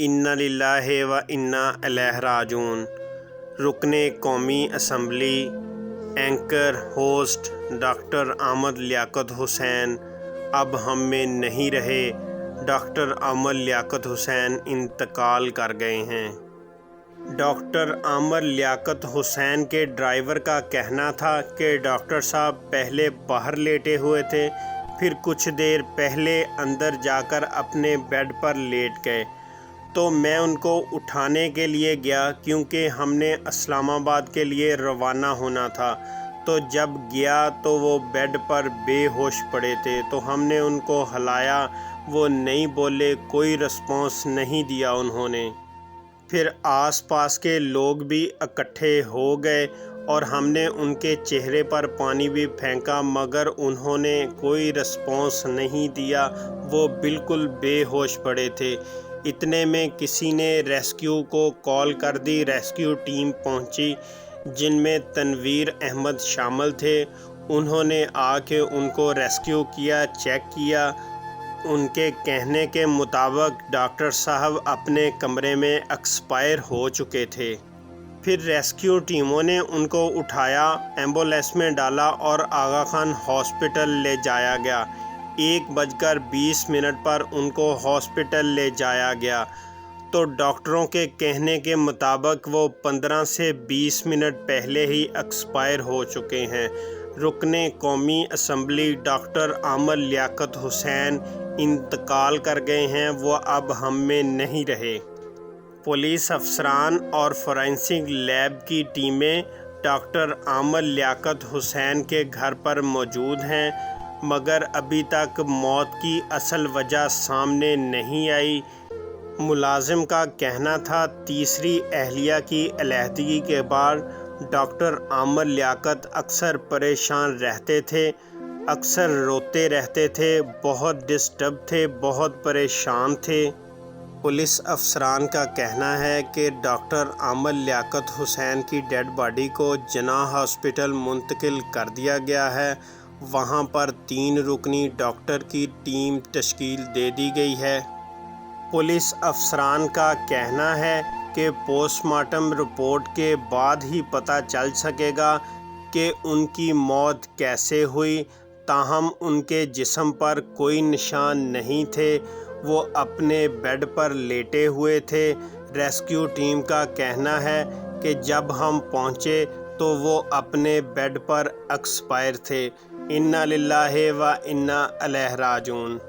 इन्ना लिल्लाहि व इन्ना इलैहि राजिऊन। रुकने कौमी assembly anchor host doctor Ahmed Liaquat Hussain अब हम में नहीं रहे। डॉक्टर अहमद लियाकत हुसैन इंतकाल कर गए हैं। डॉक्टर अहमद लियाकत हुसैन के ड्राइवर का कहना था कि डॉक्टर साहब पहले बाहर लेटे हुए थे, फिर कुछ देर पहले अंदर जाकर अपने बेड पर लेट गए, तो मैं उनको उठाने के लिए गया क्योंकि हमने इस्लामाबाद के लिए रवाना होना था। तो जब गया तो वो बेड पर बेहोश पड़े थे, तो हमने उनको हिलाया, वो नहीं बोले, कोई रिस्पॉन्स नहीं दिया उन्होंने। फिर आसपास के लोग भी इकट्ठे हो गए और हमने उनके चेहरे पर पानी भी फेंका, मगर उन्होंने कोई रिस्पॉन्स नहीं दिया, वो बिल्कुल बेहोश पड़े थे। इतने में किसी ने रेस्क्यू को कॉल कर दी। रेस्क्यू टीम पहुंची, जिनमें तनवीर अहमद शामिल थे। उन्होंने आके उनको रेस्क्यू किया, चेक किया। उनके कहने के मुताबिक डॉक्टर साहब अपने कमरे में एक्सपायर हो चुके थे। फिर रेस्क्यू टीमों ने उनको उठाया, एम्बुलेंस में डाला और आगा खान हॉस्पिटल ले जाया गया। 1:20 पर उनको हॉस्पिटल ले जाया गया, तो डॉक्टरों के कहने के मुताबिक वो 15 से 20 मिनट पहले ही एक्सपायर हो चुके हैं। रुकने कौमी असम्बली डॉक्टर अहमद लियाकत हुसैन इंतकाल कर गए हैं, वो अब हम में नहीं रहे। पुलिस अफसरान और फोरेंसिक लैब की टीमें डॉक्टर अहमद लियाकत हुसैन के घर पर मौजूद हैं, मगर अभी तक मौत की असल वजह सामने नहीं आई। मुलाजिम का कहना था तीसरी अहलिया की अलहदगी के बाद डॉक्टर अहमद लियाकत अक्सर परेशान रहते थे, अक्सर रोते रहते थे, बहुत डिस्टर्ब थे, बहुत परेशान थे। पुलिस अफसरान का कहना है कि डॉक्टर अहमद लियाकत हुसैन की डेड बॉडी को जनाह हॉस्पिटल मुंतकिल कर दिया गया है। वहां पर 3 रुकनी डॉक्टर की टीम तश्कील दे दी गई है। पुलिस अफसरान का कहना है कि पोस्टमार्टम रिपोर्ट के बाद ही पता चल सकेगा कि उनकी मौत कैसे हुई। ताहम उनके जिस्म पर कोई निशान नहीं थे, वो अपने बेड पर लेटे हुए थे। रेस्क्यू टीम का कहना है कि जब हम पहुंचे तो वो अपने बेड पर एक्सपायर थे। इन्ना लिल्लाहि व इन्ना इलैहि राजिऊन।